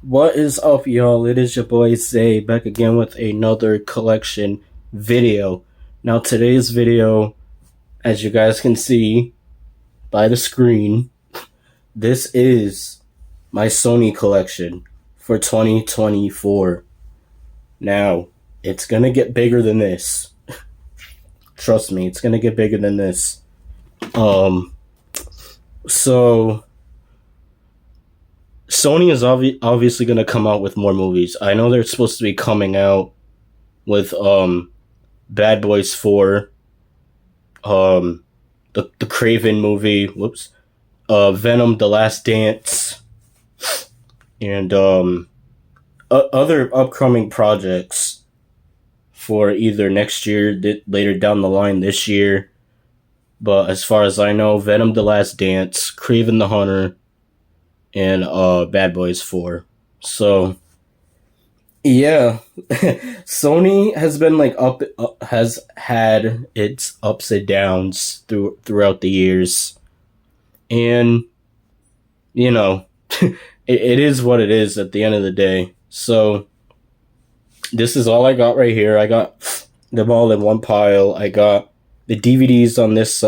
What is up, y'all? It is your boy Zay back again with another collection video. Now, today's video, as you guys can see by the screen, this is my Sony collection for 2024. Now, it's gonna get bigger than this. Trust me, it's gonna get bigger than this. So Sony is obviously going to come out with more movies. I know they're supposed to be coming out with Bad Boys 4, the Craven movie, Venom: The Last Dance, and other upcoming projects for either next year, later down the line this year. But as far as I know, Venom: The Last Dance, Craven the Hunter, and Bad Boys 4. So yeah, Sony has been like has had its ups and downs throughout the years, and you know, it is what it is at the end of the day. So this is all I got right here. I got them all in one pile. I got the DVDs on this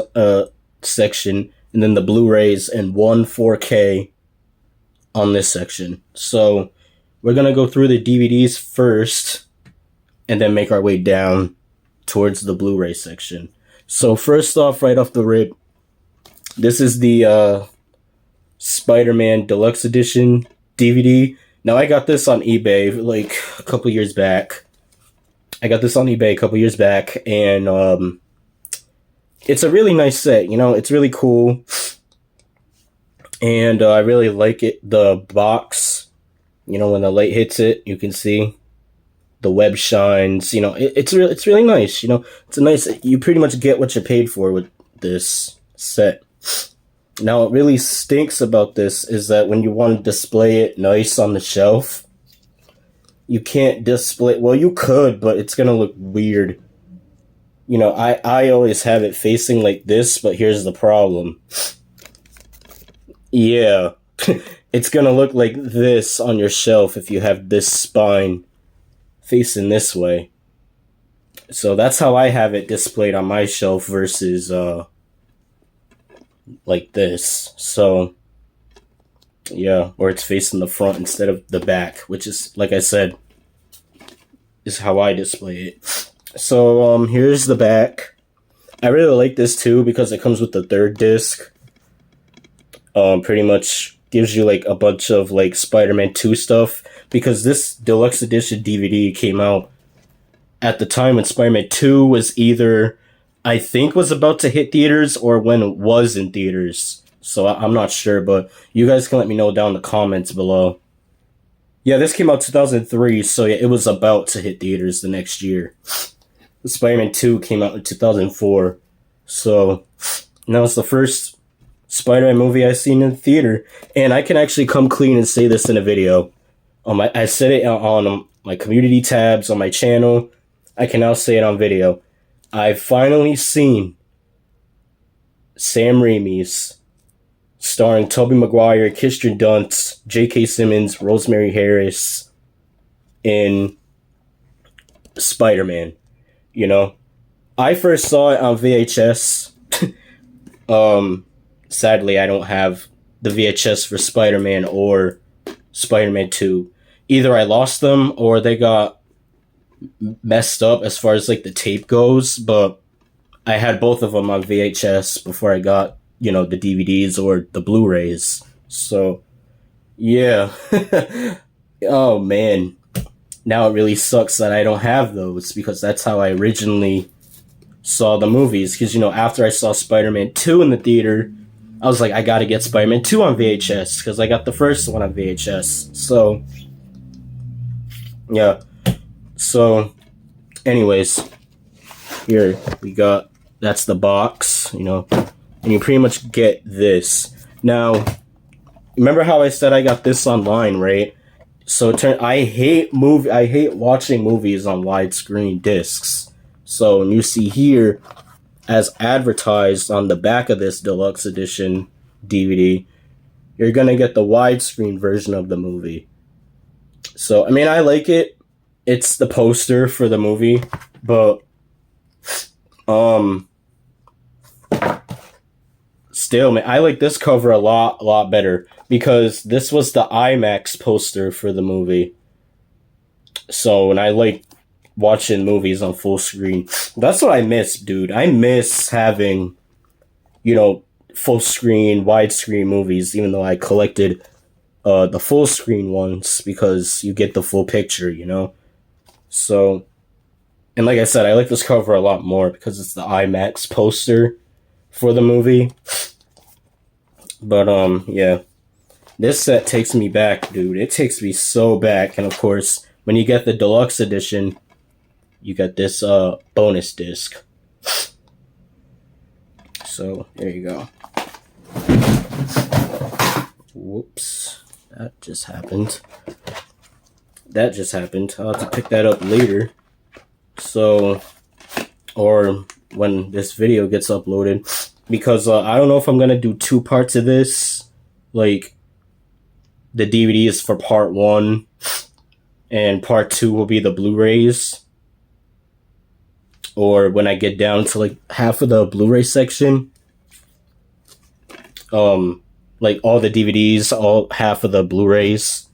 section, and then the Blu-Rays and one 4K on this section. So we're going to go through the DVDs first and then make our way down towards the Blu-ray section. So first off, right off the rip, this is the Spider-Man Deluxe Edition DVD. Now, I got this on eBay like a couple years back. And it's a really nice set. You know, it's really cool. And I really like it. The box, you know, when the light hits it, you can see the web shines. You know, it's really nice. You know, it's a nice. You pretty much get what you paid for with this set. Now, what really stinks about this is that when you want to display it nice on the shelf, you can't display. Well, you could, but it's gonna look weird. You know, I always have it facing like this, but here's the problem. Yeah, it's gonna look like this on your shelf if you have this spine facing this way. So that's how I have it displayed on my shelf versus like this. So yeah, or it's facing the front instead of the back, which is, like I said, is how I display it. So here's the back. I really like this too because it comes with the third disc. Pretty much gives you like a bunch of like Spider-Man 2 stuff, because this deluxe edition DVD came out at the time when Spider-Man 2 was either, I think, was about to hit theaters or when it was in theaters. So I'm not sure, but you guys can let me know down in the comments below. Yeah, this came out 2003, so yeah, it was about to hit theaters the next year. Spider-Man 2 came out in 2004, so now it's the first Spider-Man movie I've seen in the theater, and I can actually come clean and say this in a video. I said it on my community tabs on my channel. I can now say it on video. I've finally seen Sam Raimi's, starring Tobey Maguire, Kirsten Dunst, J.K. Simmons, Rosemary Harris, in Spider-Man. You know, I first saw it on VHS. Sadly, I don't have the VHS for Spider-Man or Spider-Man 2. Either I lost them or they got messed up as far as like the tape goes, but I had both of them on VHS before I got, you know, the DVDs or the Blu-Rays. So, yeah. Oh, man. Now it really sucks that I don't have those, because that's how I originally saw the movies. Because, you know, after I saw Spider-Man 2 in the theater, I was like, I gotta get Spider-Man 2 on VHS, because I got the first one on VHS. So, yeah. So, anyways, here we got, that's the box, you know, and you pretty much get this. Now, remember how I said I got this online, right? So, I hate watching movies on widescreen discs. So, when you see here, as advertised on the back of this deluxe edition DVD, you're gonna get the widescreen version of the movie. So I mean, I like it. It's the poster for the movie, but still, man, I like this cover a lot better because this was the IMAX poster for the movie. So, and I like watching movies on full screen. That's what I miss, dude. I miss having, full screen, widescreen movies, even though I collected the full screen ones because you get the full picture, So, and like I said, I like this cover a lot more because it's the IMAX poster for the movie. But, yeah. This set takes me back, dude. It takes me so back. And of course, when you get the deluxe edition, you get this bonus disc. So, there you go. Whoops. That just happened. I'll have to pick that up later. So, or when this video gets uploaded. Because I don't know if I'm going to do 2 parts of this. Like, the DVD is for part 1. And part 2 will be the Blu-Rays. Or when I get down to like half of the Blu-ray section. Like all the DVDs, half of the Blu-rays.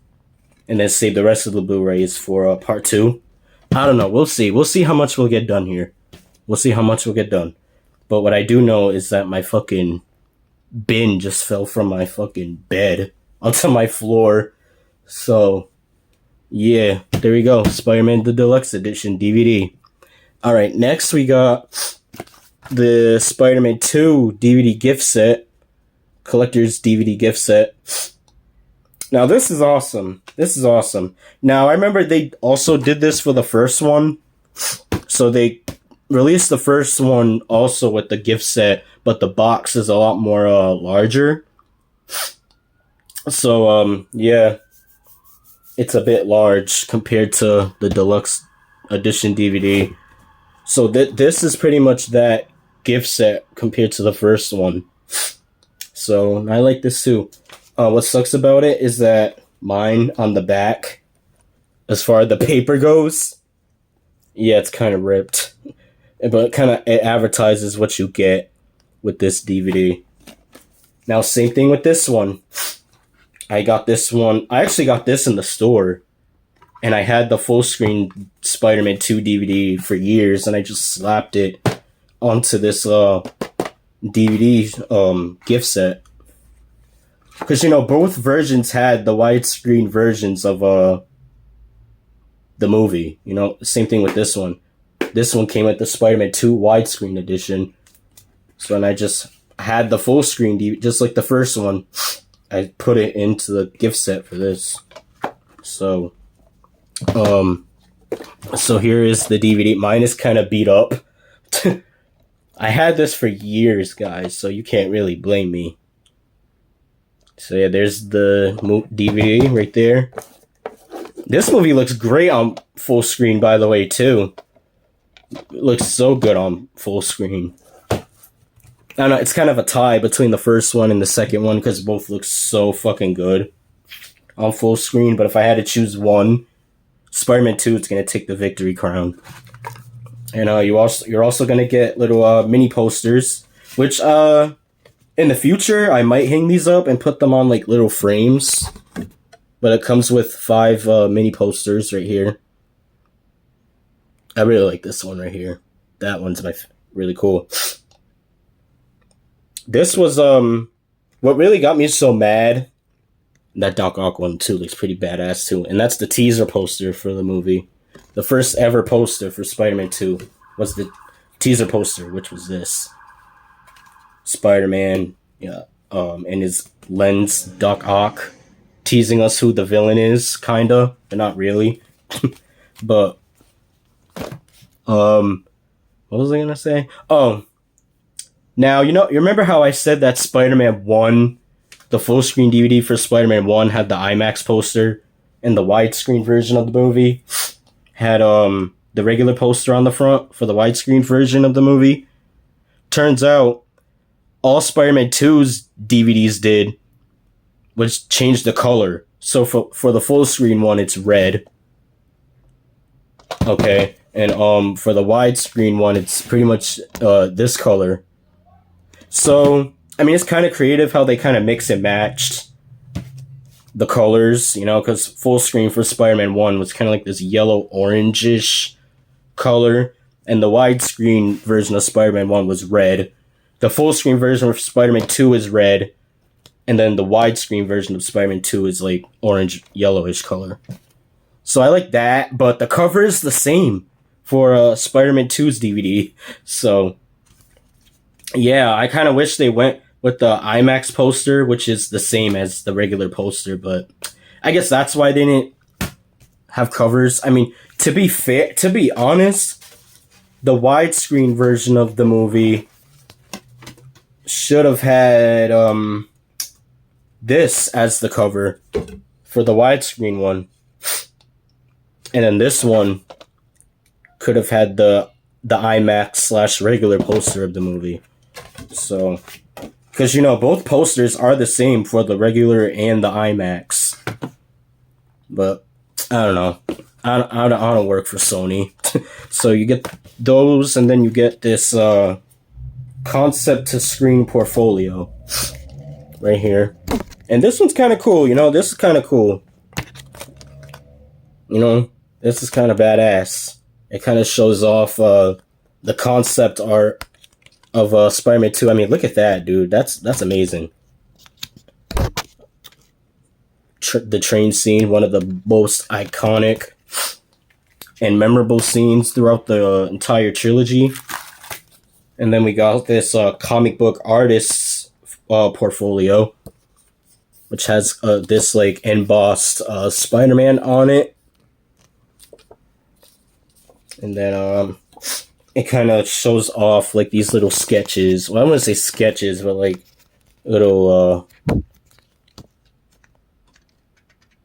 And then save the rest of the Blu-rays for part 2. I don't know. We'll see. We'll see how much we'll get done here. But what I do know is that my fucking bin just fell from my fucking bed onto my floor. So, yeah, there we go. Spider-Man the Deluxe Edition DVD. Alright, next we got the Spider-Man 2 DVD gift set. Collector's DVD gift set. Now, this is awesome. Now, I remember they also did this for the first one. So they released the first one also with the gift set, but the box is a lot more larger. So, yeah. It's a bit large compared to the Deluxe Edition DVD. So this is pretty much that gift set compared to the first one. So I like this too. What sucks about it is that mine on the back, as far as the paper goes, yeah, it's kind of ripped. But it advertises what you get with this DVD. Now, same thing with this one. I got this one. I actually got this in the store. And I had the full screen Spider-Man 2 DVD for years. And I just slapped it onto this DVD gift set. Because, both versions had the widescreen versions of the movie. Same thing with this one. This one came with the Spider-Man 2 widescreen edition. So, and I just had the full screen DVD, just like the first one. I put it into the gift set for this. So, so here is the DVD. Mine is kind of beat up. I had this for years, guys, so you can't really blame me. So yeah, there's the DVD right there. This movie looks great on full screen, by the way, too. It looks so good on full screen. I don't know, it's kind of a tie between the first one and the second one because both look so fucking good on full screen. But if I had to choose one, Spider-Man 2 is going to take the victory crown. And you're also going to get little mini posters, which in the future I might hang these up and put them on like little frames. But it comes with 5 mini posters right here. I really like this one right here. That one's really cool. This was what really got me so mad. That Doc Ock one too looks pretty badass too, and that's the teaser poster for the movie. The first ever poster for Spider-Man 2 was the teaser poster, which was this Spider-Man, and his lens, Doc Ock, teasing us who the villain is, kinda, but not really. But what was I gonna say? Oh. Now, you remember how I said that Spider-Man 1, the full screen DVD for Spider-Man 1 had the IMAX poster, and the widescreen version of the movie had the regular poster on the front for the widescreen version of the movie? Turns out, all Spider-Man 2's DVDs did was change the color So for the full screen one, it's red. Okay, and for the widescreen one, it's pretty much this color. So I mean, it's kind of creative how they kind of mix and matched the colors, you know, because full screen for Spider-Man 1 was kind of like this yellow orangish color, and the widescreen version of Spider-Man 1 was red. The full screen version of Spider-Man 2 is red, and then the widescreen version of Spider-Man 2 is like orange yellowish color. So I like that, but the cover is the same for Spider-Man 2's DVD. So yeah, I kind of wish they went with the IMAX poster, which is the same as the regular poster, but I guess that's why they didn't have covers. I mean, to be honest, the widescreen version of the movie should have had this as the cover for the widescreen one. And then this one could have had the IMAX / regular poster of the movie. So, because, you know, both posters are the same for the regular and the IMAX. But, I don't know. I don't work for Sony. So you get those, and then you get this concept to screen portfolio right here. And this one's kind of cool, you know? This is kind of cool. You know? This is kind of badass. It kind of shows off the concept art of Spider-Man 2. I mean, look at that, dude. That's amazing. The train scene, one of the most iconic and memorable scenes throughout the entire trilogy. And then we got this comic book artist's portfolio, which has this like embossed Spider-Man on it. And then it kind of shows off like these little sketches. Well, I wouldn't say sketches, but like little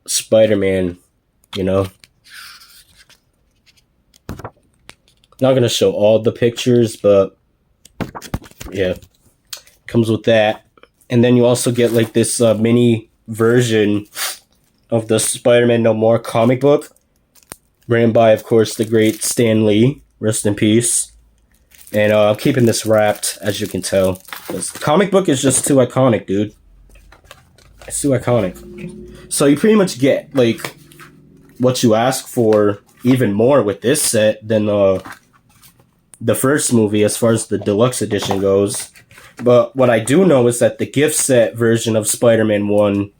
Spider-Man, you know. Not gonna show all the pictures, but yeah, comes with that. And then you also get like this mini version of the Spider-Man No More comic book, written by, of course, the great Stan Lee. Rest in peace. And I'm keeping this wrapped, as you can tell, because the comic book is just too iconic, dude. It's too iconic. So you pretty much get like what you ask for, even more with this set than the first movie, as far as the deluxe edition goes. But what I do know is that the gift set version of Spider-Man 1,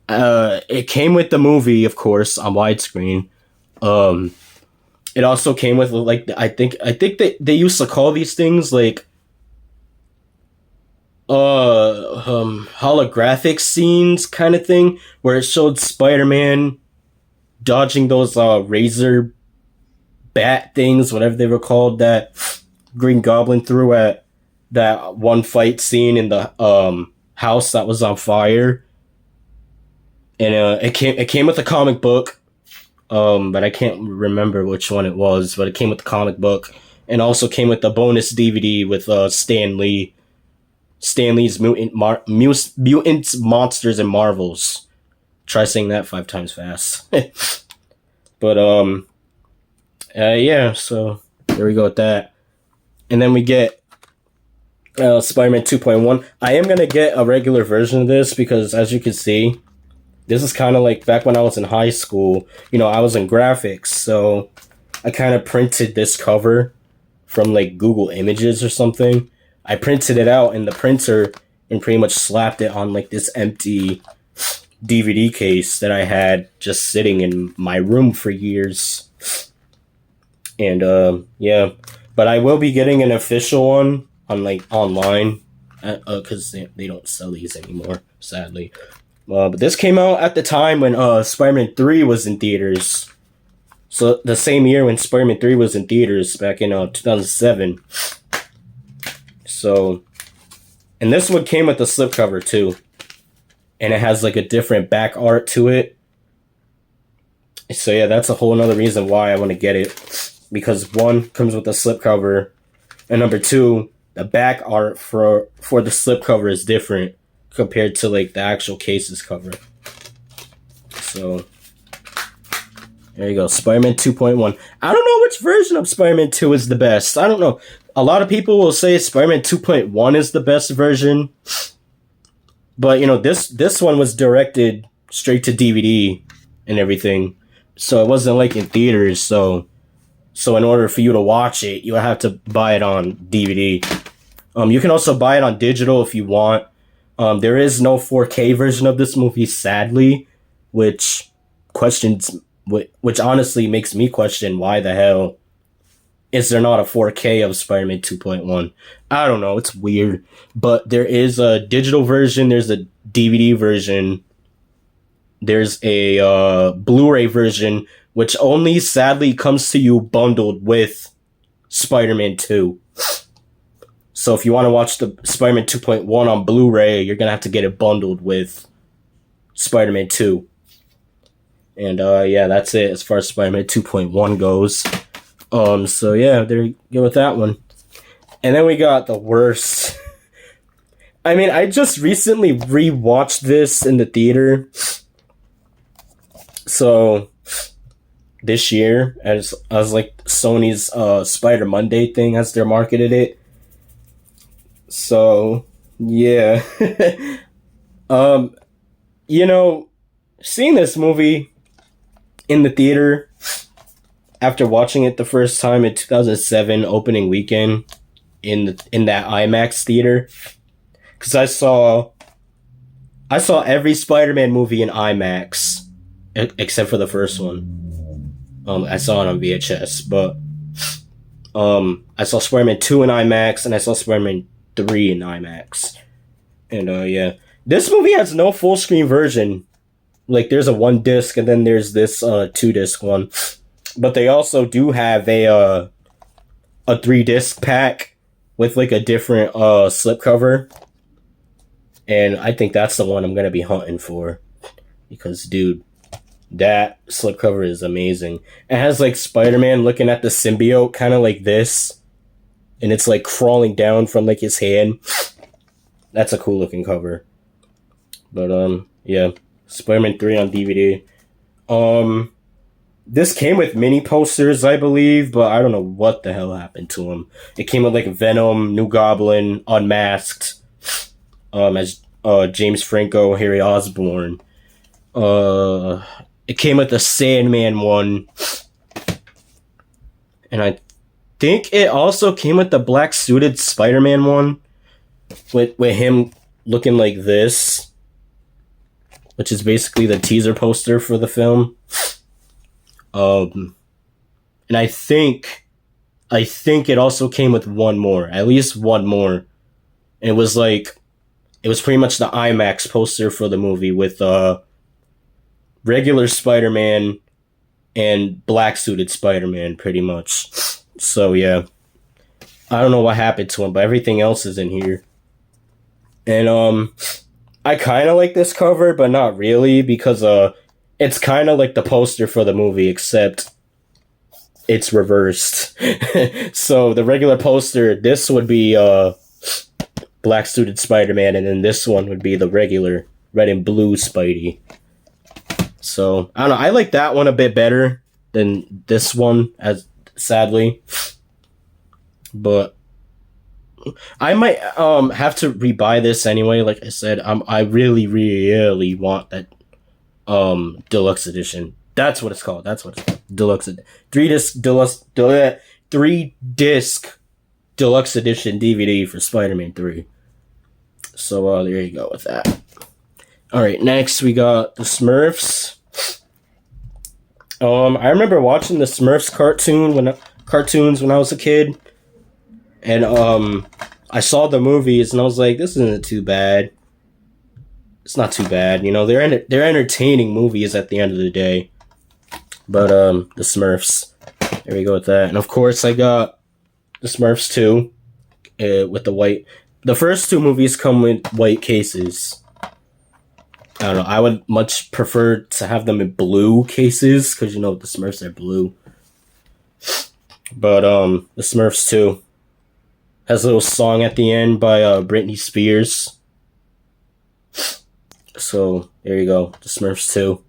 it came with the movie, of course, on widescreen. It also came with like I think they used to call these things like holographic scenes kind of thing, where it showed Spider-Man dodging those razor bat things, whatever they were called, that Green Goblin threw at that one fight scene in the house that was on fire. And it came with a comic book. But I can't remember which one it was, but it came with the comic book, and also came with the bonus DVD with Stan Lee's Mutants, Monsters, and Marvels. Try saying that 5 times fast. But yeah, so there we go with that. And then we get Spider-Man 2.1. I am gonna get a regular version of this because, as you can see, this is kind of like back when I was in high school. You know, I was in graphics, so I kind of printed this cover from like Google Images or something. I printed it out in the printer and pretty much slapped it on like this empty DVD case that I had just sitting in my room for years. And yeah, but I will be getting an official one on like online because they don't sell these anymore, sadly. But this came out at the time when Spider-Man 3 was in theaters. So the same year when Spider-Man 3 was in theaters, back in 2007. So, and this one came with the slipcover too. And it has like a different back art to it. So yeah, that's a whole nother reason why I want to get it. Because 1, comes with a slipcover. And number 2, the back art for the slipcover is different compared to like the actual case's cover. So there you go, Spider-Man 2.1. I don't know which version of Spider-Man 2 is the best. I don't know. A lot of people will say Spider-Man 2.1 is the best version. But, you know, this one was directed straight to DVD and everything. So it wasn't like in theaters. So in order for you to watch it, you have to buy it on DVD. You can also buy it on digital if you want. There is no 4K version of this movie, sadly, which honestly makes me question why the hell is there not a 4K of Spider-Man 2.1? I don't know, it's weird. But there is a digital version, there's a DVD version, there's a Blu-ray version, which only sadly comes to you bundled with Spider-Man 2. So if you want to watch the Spider-Man 2.1 on Blu-ray, you're going to have to get it bundled with Spider-Man 2. And yeah, that's it as far as Spider-Man 2.1 goes. So yeah, there you go with that one. And then we got the worst. I mean, I just recently rewatched this in the theater. So this year, as like Sony's Spider Monday thing, as they're marketed it. So yeah. You know, seeing this movie in the theater after watching it the first time in 2007 opening weekend in that IMAX theater, because I saw every Spider-Man movie in IMAX except for the first one. I saw it on VHS, but I saw Spider-Man 2 in IMAX and I saw Spider-Man 3 in IMAX. And yeah, this movie has no full screen version. Like, there's a 1-disc and then there's this 2-disc one. But they also do have a 3-disc pack with like a different slipcover. And I think that's the one I'm going to be hunting for. Because, dude, that slipcover is amazing. It has like Spider-Man looking at the symbiote kind of like this. And it's like crawling down from like his hand. That's a cool looking cover. But yeah, Spider-Man 3 on DVD. This came with mini posters, I believe, but I don't know what the hell happened to them. It came with like Venom, New Goblin, Unmasked, as James Franco, Harry Osborn. It came with the Sandman one, and I think it also came with the black suited Spider-Man one, with him looking like this, which is basically the teaser poster for the film. And I think it also came with one more, at least one more. And it was pretty much the IMAX poster for the movie with regular Spider-Man and black suited Spider-Man, pretty much. So yeah, I don't know what happened to him, but everything else is in here. And I kind of like this cover, but not really, because it's kind of like the poster for the movie, except it's reversed. So the regular poster, this would be black suited Spider-Man, and then this one would be the regular red and blue Spidey. So I don't know, I like that one a bit better than this one, as sadly. But I might have to rebuy this anyway. Like I said, I really, really want that deluxe edition. That's what it's called. Deluxe 3-disc deluxe 3-disc deluxe edition DVD for Spider-Man 3. So there you go with that. All right, next we got the Smurfs. I remember watching the Smurfs cartoons when I was a kid, and I saw the movies and I was like, this isn't too bad. It's not too bad, you know. They're entertaining movies at the end of the day. But the Smurfs, there we go with that. And of course, I got the Smurfs 2 with the white. The first two movies come with white cases. I don't know. I would much prefer to have them in blue cases, because, you know, the Smurfs are blue. But the Smurfs 2 has a little song at the end by Britney Spears. So there you go, the Smurfs 2.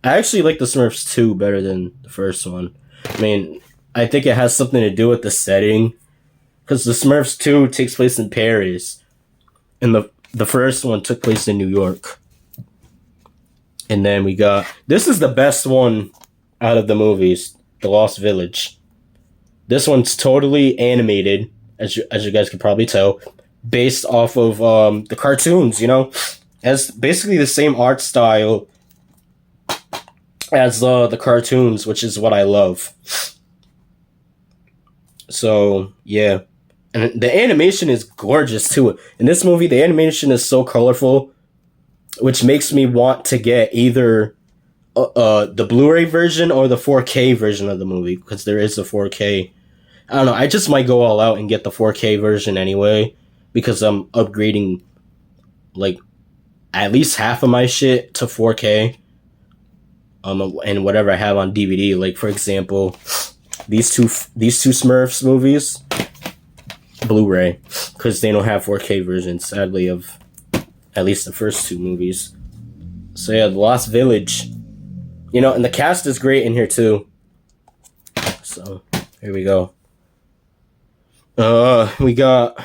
I actually like the Smurfs 2 better than the first one. I mean, I think it has something to do with the setting, because the Smurfs 2 takes place in Paris, and the first one took place in New York. And then we got, this is the best one out of the movies, The Lost Village. This one's totally animated, as you guys can probably tell, based off of the cartoons, you know? Has basically the same art style as the cartoons, which is what I love. So, yeah. And the animation is gorgeous, too. In this movie, the animation is so colorful, which makes me want to get either the Blu-ray version or the 4K version of the movie, because there is a 4K. I don't know, I just might go all out and get the 4K version anyway, because I'm upgrading, like, at least half of my shit to 4K, and whatever I have on DVD. Like, for example, these two Smurfs movies, Blu-ray, because they don't have 4K versions, sadly, of at least the first two movies. So yeah, The Lost Village. You know, and the cast is great in here too. So, here we go. We got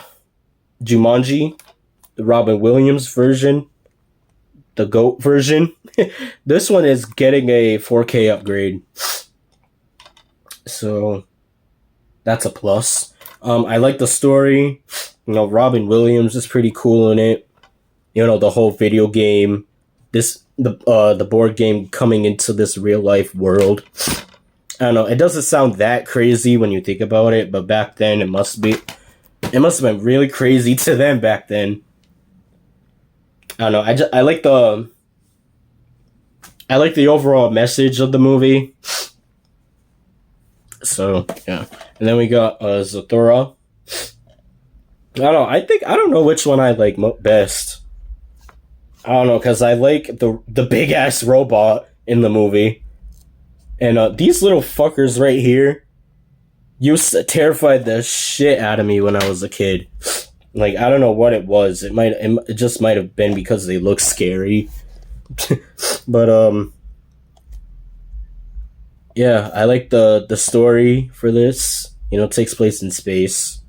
Jumanji, the Robin Williams version, the GOAT version. This one is getting a 4K upgrade. So, that's a plus. I like the story. You know, Robin Williams is pretty cool in it. You know, the whole video game, the board game coming into this real life world. I don't know, it doesn't sound that crazy when you think about it, but back then it must have been really crazy to them back then. I don't know, I like the overall message of the movie. So, yeah. And then we got Zathura. I don't know which one I like best. I don't know, because I like the big ass robot in the movie, and these little fuckers right here terrified the shit out of me when I was a kid. Like, I don't know what it was. It just might have been because they look scary. But yeah, I like the story for this. You know, it takes place in space.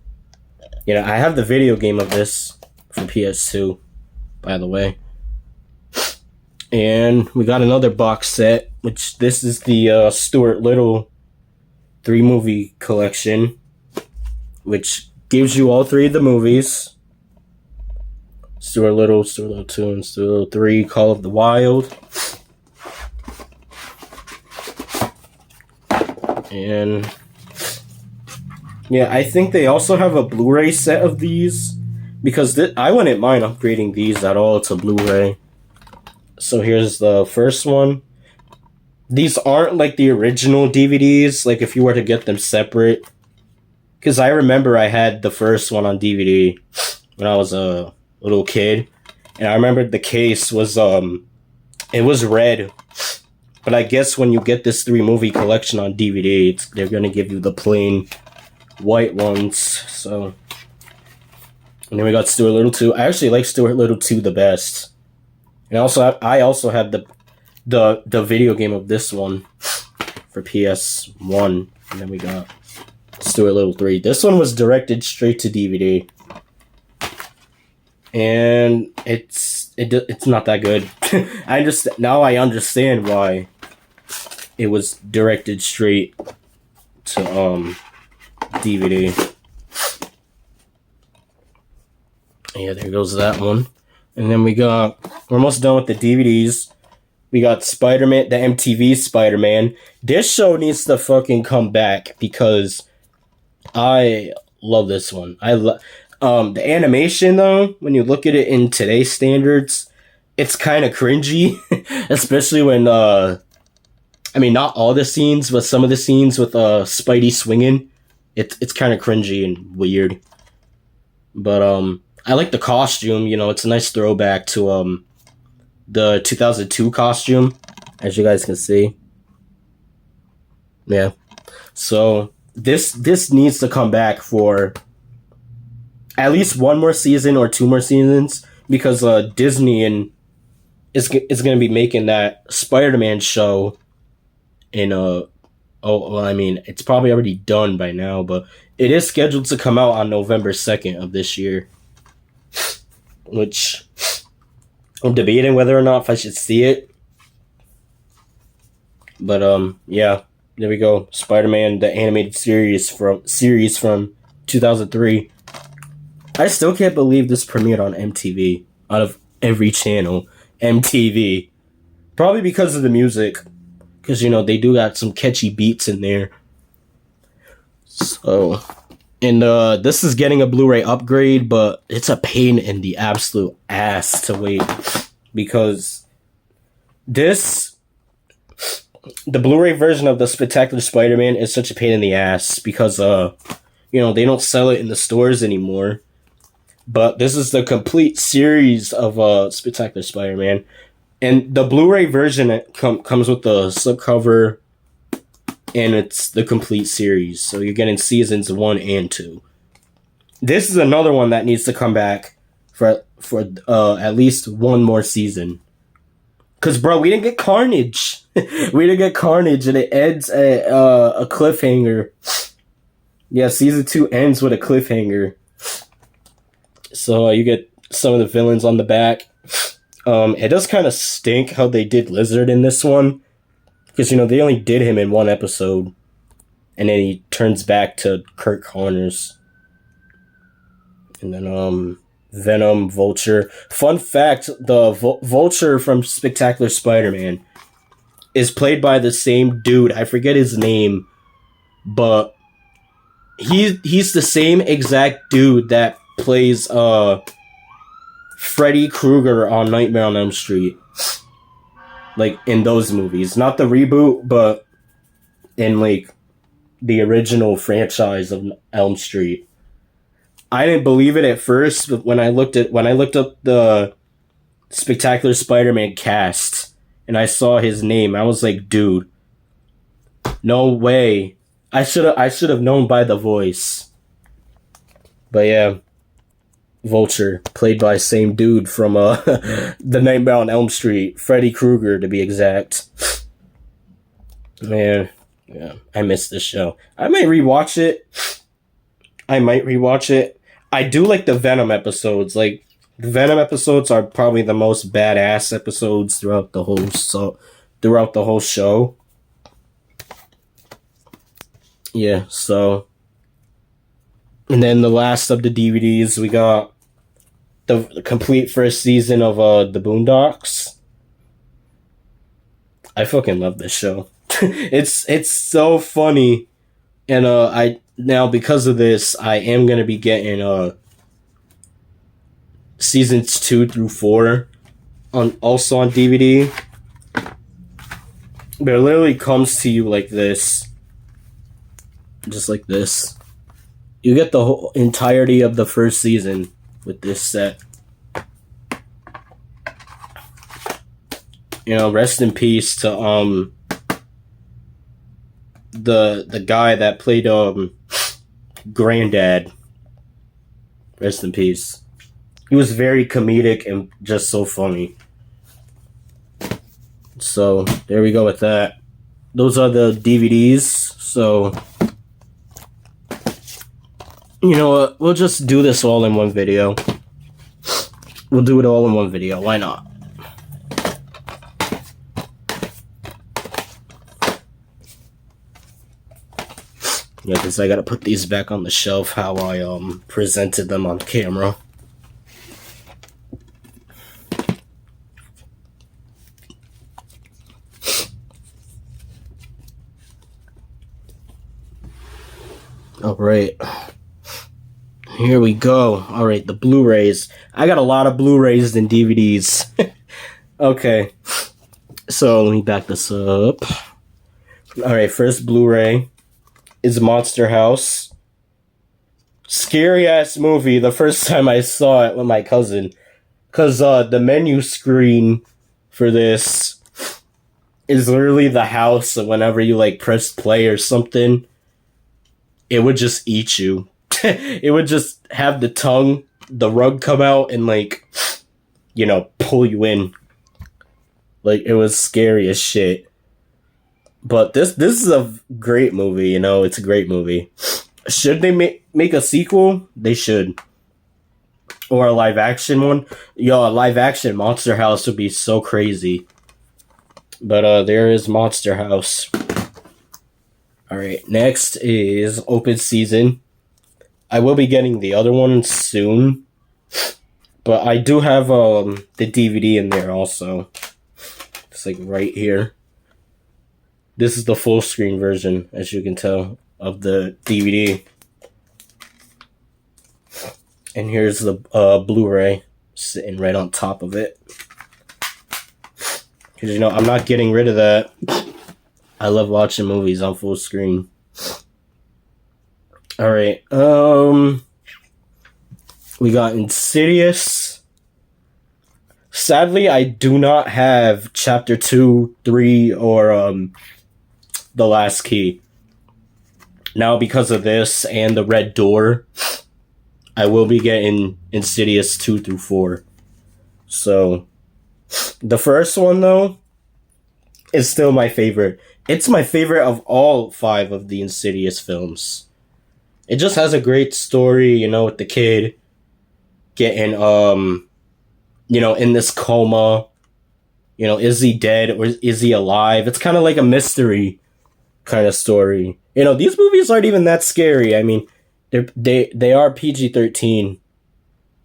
You know, I have the video game of this for PS2, by the way. And we got another box set, which this is the Stuart Little 3-movie collection, which gives you all 3 of the movies. Stuart Little 2, and Stuart Little 3, Call of the Wild. And yeah, I think they also have a Blu-ray set of these, because I wouldn't mind upgrading these at all to Blu-ray. So here's the first one. These aren't like the original DVDs, like if you were to get them separate. Because I remember I had the first one on DVD when I was a little kid. And I remember the case was, it was red. But I guess when you get this 3-movie collection on DVD, they're going to give you the plain white ones. So, and then we got Stuart Little 2. I actually like Stuart Little 2 the best. And I also have the video game of this one for PS1. And then we got Stuart Little 3. This one was directed straight to DVD. And it's not that good. Now I understand why it was directed straight to DVD. Yeah, there goes that one. And then we're almost done with the DVDs. We got Spider-Man, the MTV Spider-Man. This show needs to fucking come back, because I love this one. The animation, though, when you look at it in today's standards, it's kind of cringy. Especially when, I mean, not all the scenes, but some of the scenes with Spidey swinging. It's kind of cringy and weird. But, I like the costume, you know, it's a nice throwback to the 2002 costume, as you guys can see. Yeah. So this needs to come back for at least one more season or 2 more seasons, because Disney and is going to be making that Spider-Man show in I mean, it's probably already done by now, but it is scheduled to come out on November 2nd of this year, which I'm debating whether or not if I should see it. But yeah, there we go. Spider-Man, the animated series from 2003. I still can't believe this premiered on MTV. Out of every channel, MTV. Probably because of the music. Because, they do got some catchy beats in there. So, and this is getting a Blu-ray upgrade, but it's a pain in the absolute ass to wait. Because the Blu-ray version of the Spectacular Spider-Man is such a pain in the ass. Because, they don't sell it in the stores anymore. But this is the complete series of Spectacular Spider-Man. And the Blu-ray version comes with the slipcover, and it's the complete series. So you're getting seasons 1 and 2. This is another one that needs to come back for at least one more season. Because, bro, we didn't get Carnage. We didn't get Carnage, and it ends at a cliffhanger. Yeah, season 2 ends with a cliffhanger. So you get some of the villains on the back. It does kind of stink how they did Lizard in this one. Because, they only did him in one episode. And then he turns back to Kurt Connors. And then, Venom, Vulture. Fun fact, the Vulture from Spectacular Spider-Man is played by the same dude. I forget his name. But he's the same exact dude that plays Freddy Krueger on Nightmare on Elm Street. Like, in those movies. Not the reboot, but in, like, the original franchise of Elm Street. I didn't believe it at first, but when I looked up the Spectacular Spider-Man cast, and I saw his name, I was like, dude, no way. I should have known by the voice. But yeah, Vulture, played by same dude from the Nightmare on Elm Street, Freddy Krueger to be exact. Man, yeah, I miss this show. I might rewatch it. I do like the Venom episodes. Like, the Venom episodes are probably the most badass episodes throughout the whole show. Yeah, so. And then the last of the DVDs, we got the complete first season of the Boondocks. I fucking love this show. It's so funny. And now because of this, I am gonna be getting seasons 2 through 4 on DVD. But it literally comes to you like this. Just like this. You get the whole entirety of the first season with this set. Rest in peace to the guy that played Granddad. Rest in peace. He was very comedic and just so funny. So there we go with that. Those are the DVDs. So you know what? We'll just do this all in one video. We'll do it all in one video. Why not? Yeah, because I gotta put these back on the shelf how I presented them on camera. Alright. Here we go. Alright, the Blu-Rays. I got a lot of Blu-Rays than DVDs. Okay. So, let me back this up. Alright, first Blu-ray is Monster House. Scary ass movie the first time I saw it with my cousin. Because the menu screen for this is literally the house, and whenever you press play or something, it would just eat you. It would just have the rug come out and pull you in. Like, it was scary as shit. But this is a great movie, you know? It's a great movie. Should they make a sequel? They should. Or a live action one? Yo, a live action Monster House would be so crazy. But there is Monster House. Alright, next is Open Season. I will be getting the other one soon. But I do have the DVD in there also. It's like right here. This is the full screen version, as you can tell, of the DVD. And here's the Blu-ray sitting right on top of it. Because, you know, I'm not getting rid of that. I love watching movies on full screen. Alright, we got Insidious. Sadly, I do not have Chapter 2, 3, or The Last Key. Now, because of this and The Red Door, I will be getting Insidious 2 through 4. So, the first one, though, is still my favorite. It's my favorite of all 5 of the Insidious films. It just has a great story, you know, with the kid getting, you know, in this coma. You know, is he dead or is he alive? It's kind of like a mystery kind of story. You know, these movies aren't even that scary. I mean, they are PG-13,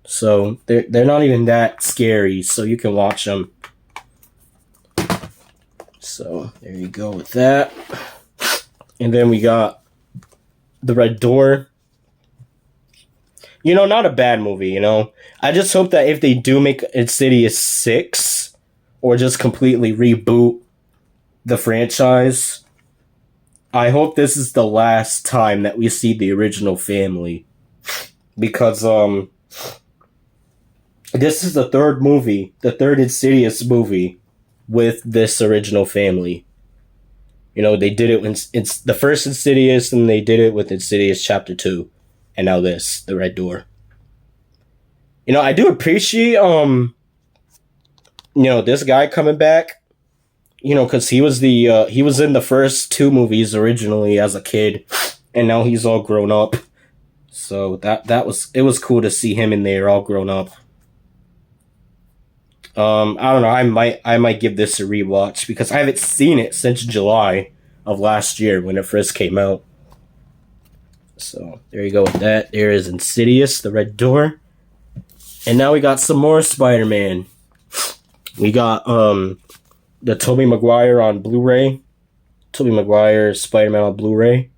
so they're not even that scary. So you can watch them. So there you go with that. And then we got The Red Door. You know, not a bad movie. You know, I just hope that if they do make Insidious 6, or just completely reboot the franchise, I hope this is the last time that we see the original family. Because, this is the third movie, the third Insidious movie with this original family. You know, they did it when it's the first Insidious, and they did it with Insidious Chapter 2. And now this, The Red Door. You know, I do appreciate, you know, this guy coming back. You know, because he was he was in the first 2 movies originally as a kid, and now he's all grown up. So it was cool to see him in there all grown up. I don't know. I might give this a rewatch because I haven't seen it since July of last year when it first came out. So there you go with that. There is Insidious, The Red Door, and now we got some more Spider-Man. We got the Tobey Maguire on Blu-ray. Tobey Maguire Spider-Man on Blu-ray.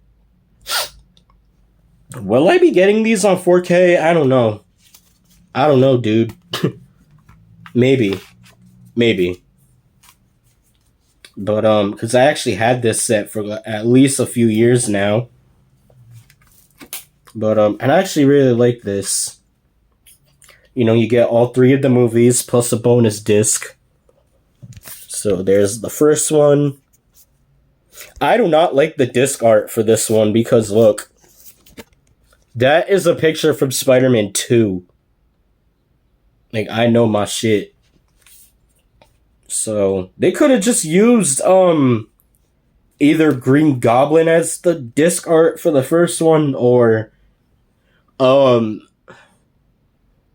Will I be getting these on 4K? I don't know. I don't know, dude. Maybe. But, because I actually had this set for at least a few years now. But, and I actually really like this. You know, you get all 3 of the movies plus a bonus disc. So there's the first one. I do not like the disc art for this one because, look, that is a picture from Spider-Man 2. Like, I know my shit. So they could have just used either Green Goblin as the disc art for the first one, or let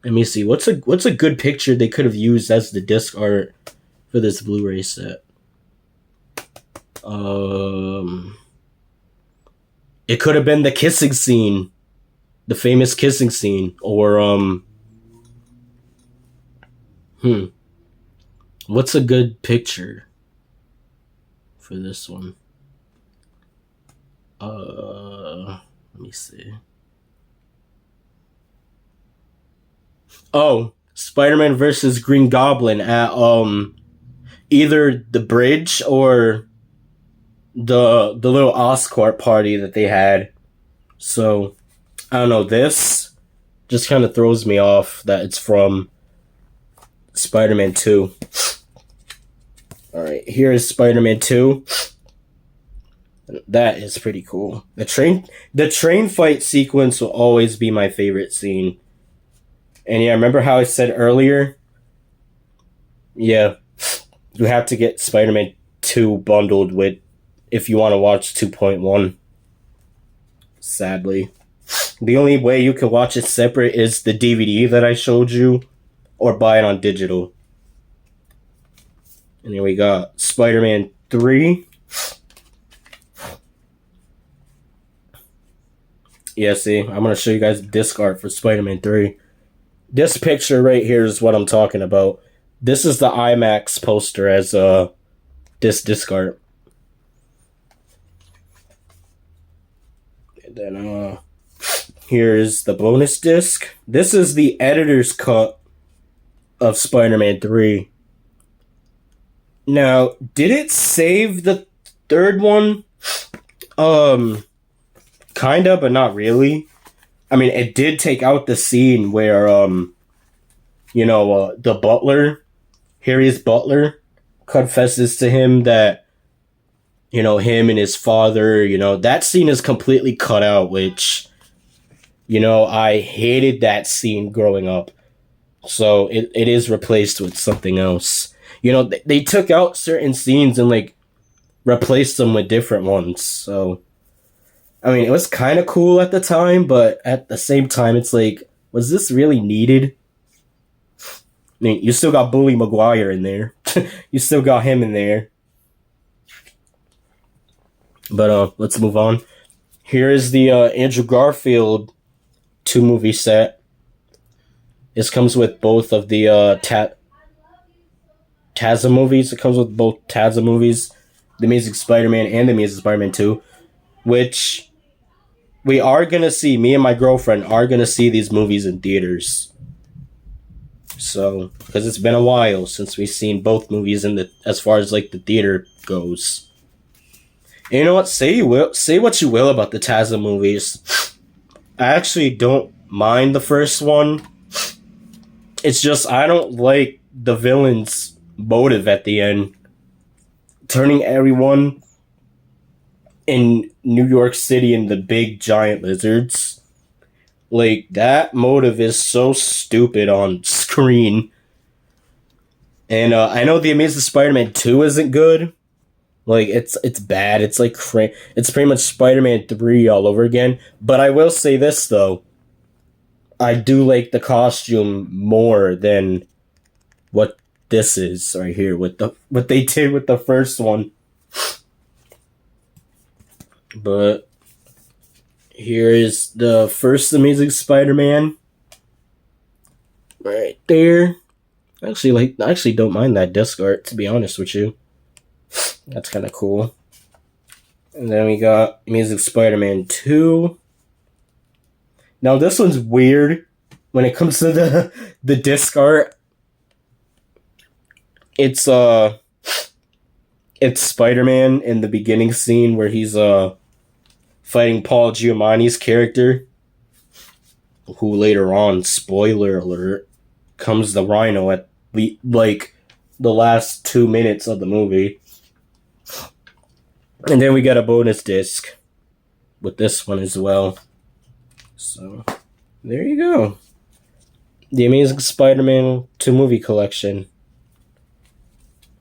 me see, what's a good picture they could have used as the disc art for this Blu-ray set. It could have been the kissing scene, the famous kissing scene, or what's a good picture for this one? Let me see. Oh, Spider-Man versus Green Goblin at either the bridge or the little Oscorp party that they had. So I don't know, this just kind of throws me off that it's from Spider-Man 2. Alright, here is Spider-Man 2. That is pretty cool. The train fight sequence will always be my favorite scene. And yeah, remember how I said earlier? Yeah. You have to get Spider-Man 2 bundled with if you want to watch 2.1. Sadly. The only way you can watch it separate is the DVD that I showed you, or buy it on digital. And here we got Spider-Man 3. Yeah, see, I'm going to show you guys disc art for Spider-Man 3. This picture right here is what I'm talking about. This is the IMAX poster as this disc art. And then here's the bonus disc. This is the editor's cut of Spider-Man 3. Now, did it save the third one? Kinda, but not really. I mean, it did take out the scene where, the butler, Harry's butler, confesses to him that, him and his father, that scene is completely cut out, which, I hated that scene growing up. So it is replaced with something else. They took out certain scenes and, replaced them with different ones, so... I mean, it was kind of cool at the time, but at the same time, it's was this really needed? I mean, you still got Bully Maguire in there. You still got him in there. But let's move on. Here is the Andrew Garfield 2-movie set. This comes with both of the Taza movies. It comes with both Taza movies, The Amazing Spider-Man and The Amazing Spider-Man 2, which... we are going to see, me and my girlfriend are going to see these movies in theaters. So, because it's been a while since we've seen both movies as far as the theater goes. And you know what? Say what you will about the Taza movies. I actually don't mind the first one. It's just, I don't like the villain's motive at the end. Turning everyone in New York City into big giant lizards. That motive is so stupid on screen. And I know The Amazing Spider-Man 2 isn't good. It's bad. It's it's pretty much Spider-Man 3 all over again. But I will say this though. I do like the costume more than what this is right here with what they did with the first one. But here is the first Amazing Spider-Man. Right there. I actually don't mind that disc art, to be honest with you. That's kind of cool. And then we got Amazing Spider-Man 2. Now this one's weird when it comes to the disc art. It's Spider-Man in the beginning scene where he's fighting Paul Giamatti's character, who later on, spoiler alert, comes the Rhino at the last 2 minutes of the movie. And then we got a bonus disc with this one as well. So, there you go. The Amazing Spider-Man 2 movie collection.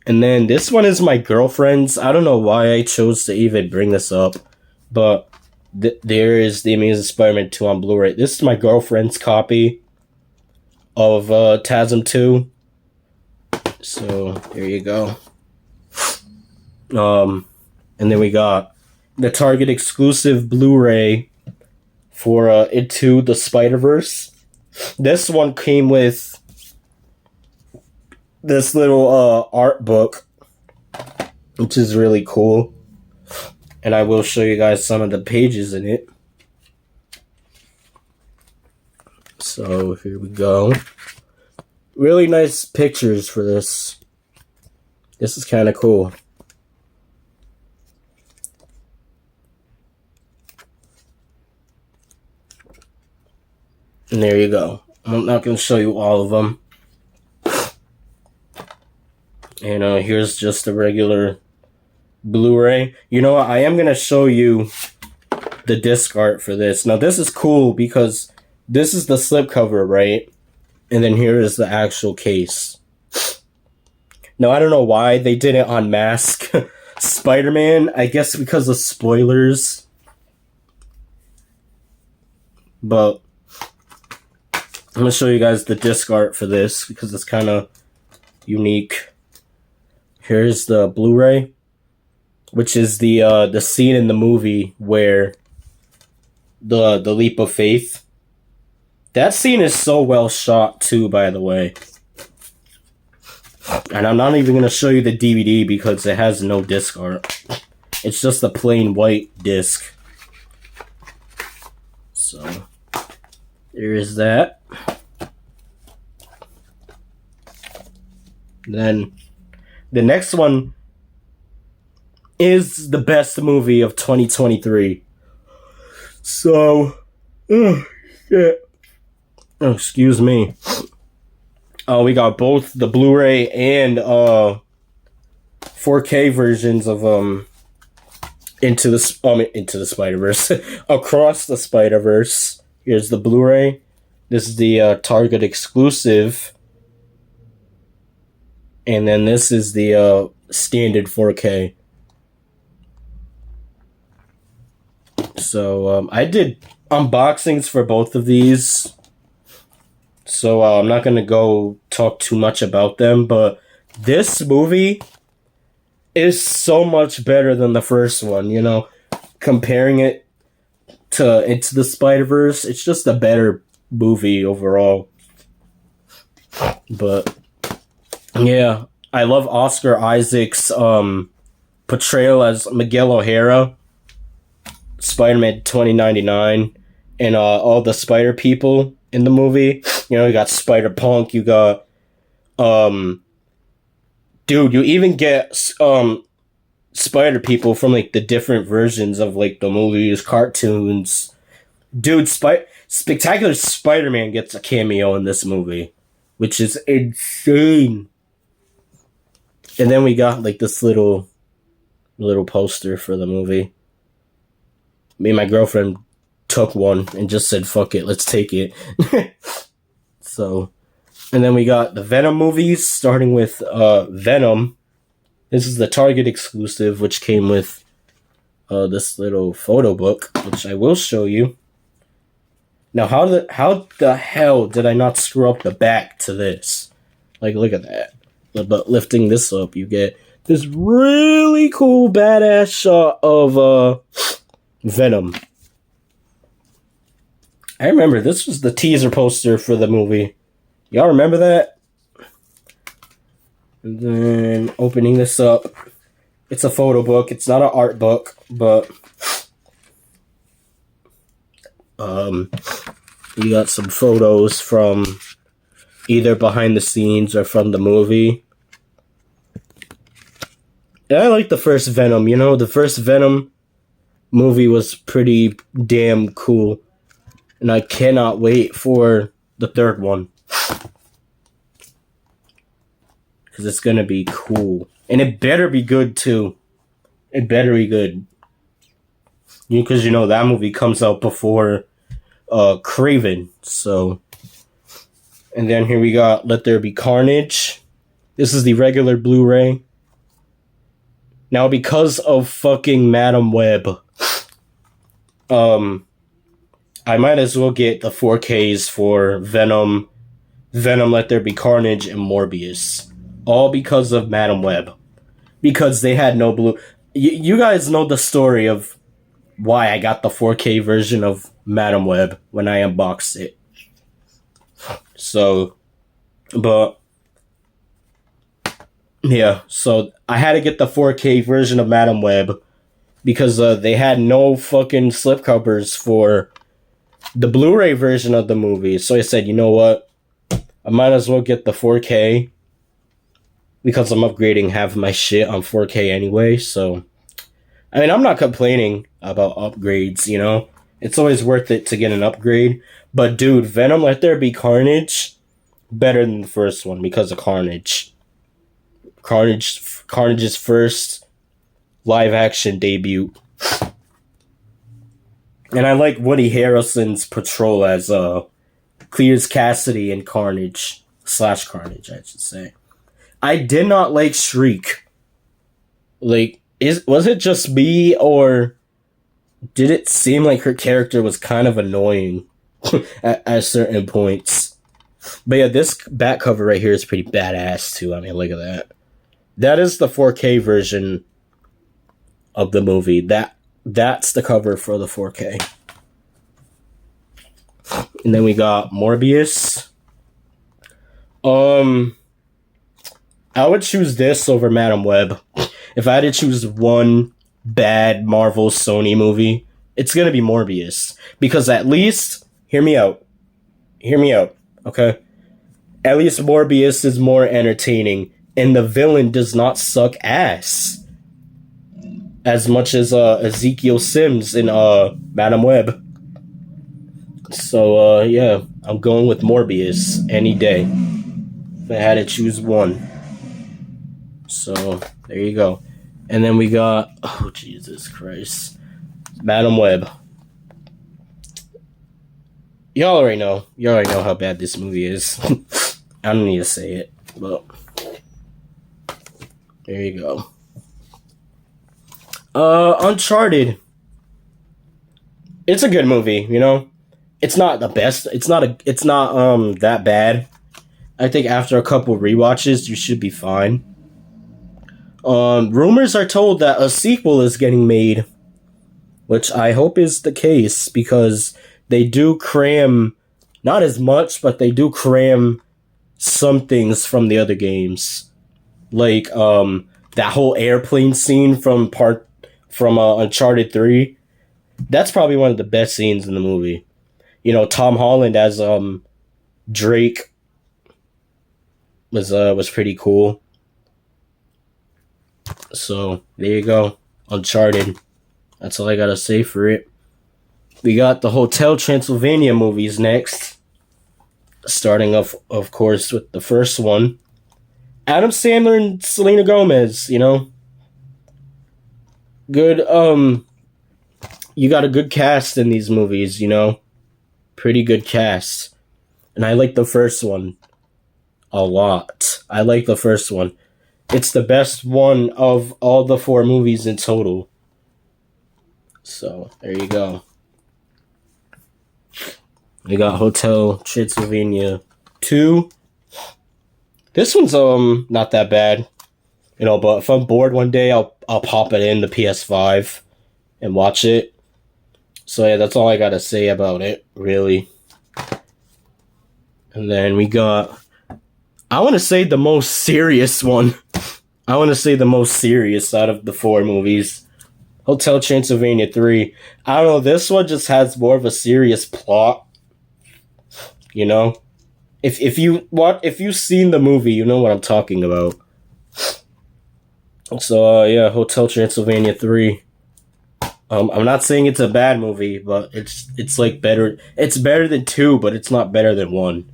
And then this one is my girlfriend's. I don't know why I chose to even bring this up, but there is The Amazing Spider-Man 2 on Blu-ray. This is my girlfriend's copy of TASM 2. So, there you go. And then we got the Target exclusive Blu-ray for Into the Spider-Verse. This one came with this little art book, which is really cool. And I will show you guys some of the pages in it. So here we go. Really nice pictures for this. This is kind of cool. And there you go. I'm not going to show you all of them. And here's just a regular Blu-ray. You know what? I am going to show you the disc art for this. Now, this is cool because this is the slipcover, right? And then here is the actual case. No, I don't know why they didn't unmask Spider-Man. I guess because of spoilers. But I'm going to show you guys the disc art for this because it's kind of unique. Here's the Blu-ray, which is the scene in the movie where the leap of faith. That scene is so well shot too, by the way. And I'm not even going to show you the DVD because it has no disc art. It's just a plain white disc. So, there is that. Then, the next one is the best movie of 2023. So, oh, shit. Oh, excuse me. We got both the Blu-ray and 4K versions of Into the Spider-Verse. Across the Spider-Verse. Here's the Blu-ray. This is the Target exclusive. And then this is the standard 4K. So I did unboxings for both of these. So I'm not going to go talk too much about them, but this movie is so much better than the first one, you know. Comparing it to Into the Spider-Verse, it's just a better movie overall. But yeah, I love Oscar Isaac's portrayal as Miguel O'Hara, Spider-Man 2099, and all the Spider people in the movie. You know, you got Spider-Punk, you got, dude, you even get, Spider people from, like, the different versions of, like, the movies, cartoons. Dude, Spectacular Spider-Man gets a cameo in this movie, which is insane. And then we got, like, this little poster for the movie. Me and my girlfriend took one and just said, fuck it, let's take it. So, and then we got the Venom movies, starting with Venom. This is the Target exclusive, which came with this little photo book, which I will show you. Now, how the hell did I not screw up the back to this? Like, look at that. But lifting this up, you get this really cool, badass shot of Venom. I remember this was the teaser poster for the movie. Y'all remember that? And then opening this up, it's a photo book. It's not an art book, but you got some photos from either behind the scenes or from the movie. And I like the first Venom. You know, the first Venom movie was pretty damn cool. And I cannot wait for the third one. Because it's going to be cool. And it better be good, too. It better be good. Because, you know, that movie comes out before Craven. So. And then here we got Let There Be Carnage. This is the regular Blu-ray. Now, because of fucking Madam Web, I might as well get the 4Ks for Venom, Let There Be Carnage, and Morbius. All because of Madam Web. Because they had no blue... You guys know the story of why I got the 4K version of Madam Web when I unboxed it. So, but... yeah, so I had to get the 4K version of Madam Web because they had no fucking slipcovers for the Blu-ray version of the movie. So I said, you know what? I might as well get the 4K because I'm upgrading half of my shit on 4K anyway. So, I mean, I'm not complaining about upgrades, you know? It's always worth it to get an upgrade. But dude, Venom Let There Be Carnage, better than the first one because of Carnage. Carnage's first live-action debut. And I like Woody Harrelson's portrayal as Cletus Cassidy in Carnage. /Carnage, I should say. I did not like Shriek. Like, was it just me, or did it seem like her character was kind of annoying at certain points? But yeah, this back cover right here is pretty badass too. I mean, look at that. That is the 4K version of the movie. That's the cover for the 4K. And then we got Morbius. I would choose this over Madam Web. If I had to choose one bad Marvel Sony movie, it's gonna be Morbius. Because at least, hear me out, okay? At least Morbius is more entertaining, and the villain does not suck ass as much as Ezekiel Sims in Madam Web. So yeah, I'm going with Morbius any day if I had to choose one. So there you go. And then we got, oh Jesus Christ, Madam Web. Y'all already know how bad this movie is. I don't need to say it, but there you go. Uncharted. It's a good movie, you know. It's not the best. It's not that bad. I think after a couple rewatches, you should be fine. Rumors are told that a sequel is getting made, which I hope is the case, because they do cram, not as much, but they do cram some things from the other games. Like, that whole airplane scene from Uncharted 3. That's probably one of the best scenes in the movie. You know, Tom Holland as, Drake was pretty cool. So, there you go. Uncharted. That's all I gotta say for it. We got the Hotel Transylvania movies next. Starting off, of course, with the first one. Adam Sandler and Selena Gomez, you know. Good, you got a good cast in these movies, you know. Pretty good cast. And I like the first one a lot. I like the first one. It's the best one of all the 4 movies in total. So, there you go. We got Hotel Transylvania 2. This one's not that bad. You know, but if I'm bored one day, I'll pop it in the PS5 and watch it. So yeah, that's all I gotta say about it, really. And then we got, I want to say the most serious one. I want to say the most serious out of the 4 movies. Hotel Transylvania 3. I don't know, this one just has more of a serious plot. You know? If you've seen the movie, you know what I'm talking about. So yeah, Hotel Transylvania 3. I'm not saying it's a bad movie, but it's like better. It's better than 2, but it's not better than 1.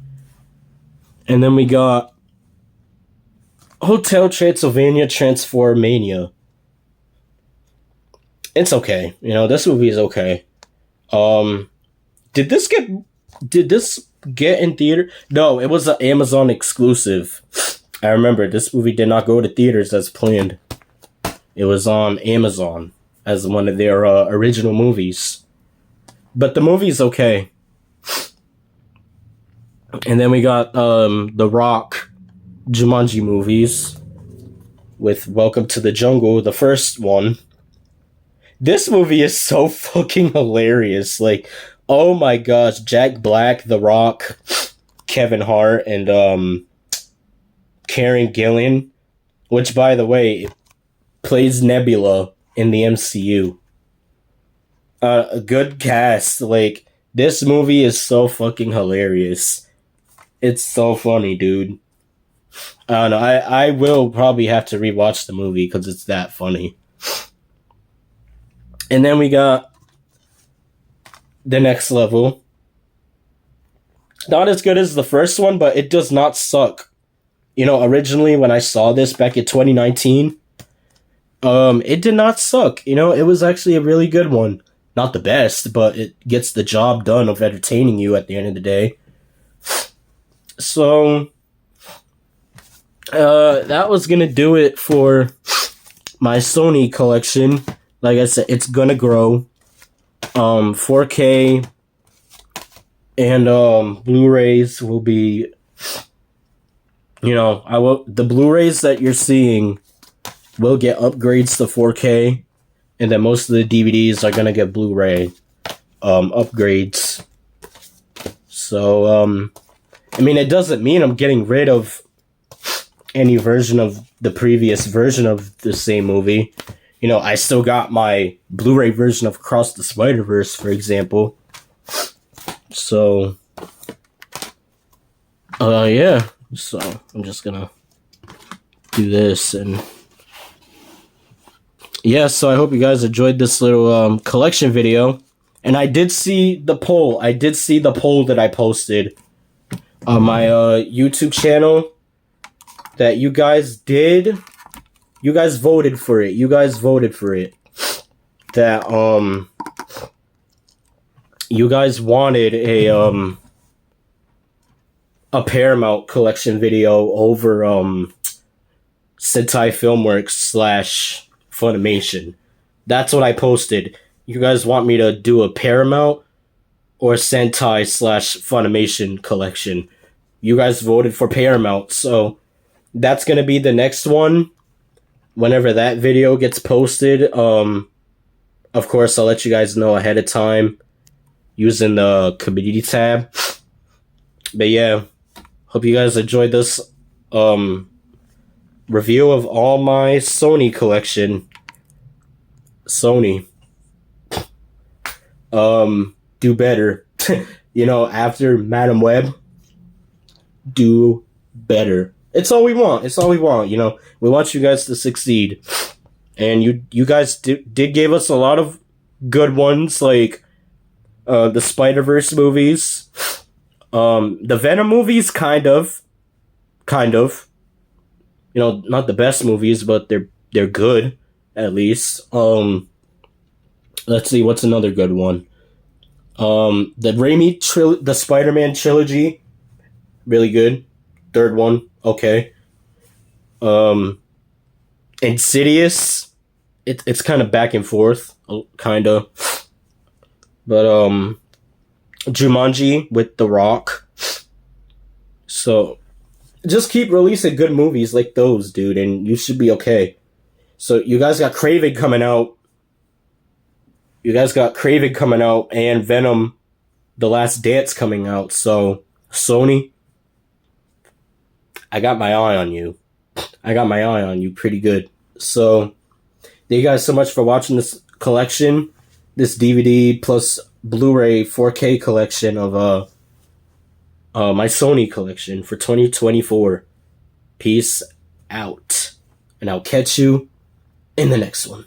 And then we got Hotel Transylvania Transformania. It's okay. You know, this movie is okay. Did this get in theater? No, it was an Amazon exclusive. I remember this movie did not go to theaters as planned. It was on Amazon as one of their original movies. But the movie's okay. And then we got The Rock Jumanji movies with Welcome to the Jungle, the first one. This movie is so fucking hilarious. Like, oh my gosh, Jack Black, The Rock, Kevin Hart, and Karen Gillan, which, by the way, plays Nebula in the MCU. A good cast. Like, this movie is so fucking hilarious. It's so funny, dude. I don't know. I will probably have to rewatch the movie because it's that funny. And then we got The Next Level. Not as good as the first one, but it does not suck. You know, originally when I saw this back in 2019, it did not suck. You know, it was actually a really good one. Not the best, but it gets the job done of entertaining you at the end of the day. So, that was gonna do it for my Sony collection. Like I said, it's gonna grow. 4K and Blu-rays will be, the Blu-rays that you're seeing will get upgrades to 4K, and then most of the DVDs are gonna get Blu-ray upgrades. So it doesn't mean I'm getting rid of any version of the previous version of the same movie. I still got my Blu-ray version of Across the Spider-Verse, for example. So, yeah. So, I'm just gonna do this, and yeah, so I hope you guys enjoyed this little collection video. And I did see the poll. That I posted on my YouTube channel that you guys did. You guys voted for it. That you guys wanted a Paramount collection video over Sentai Filmworks / Funimation. That's what I posted. You guys want me to do a Paramount or Sentai / Funimation collection? You guys voted for Paramount, so that's gonna be the next one. Whenever that video gets posted, of course, I'll let you guys know ahead of time using the community tab. But yeah, hope you guys enjoyed this review of all my Sony collection. Sony. Do better. After Madam Web, do better. It's all we want. We want you guys to succeed. And you guys did give us a lot of good ones, like the Spider-Verse movies. The Venom movies, kind of. Not the best movies, but they're good, at least. Let's see, what's another good one? The Raimi the Spider-Man trilogy, really good. Third one, okay. Insidious, it's kind of back and forth, kind of. But Jumanji with The Rock. So just keep releasing good movies like those, dude, and you should be okay. So you guys got Craven coming out. And Venom, The Last Dance coming out. So Sony, I got my eye on you. Pretty good. So thank you guys so much for watching this collection, this DVD plus Blu-ray 4K collection of my Sony collection for 2024. Peace out, and I'll catch you in the next one.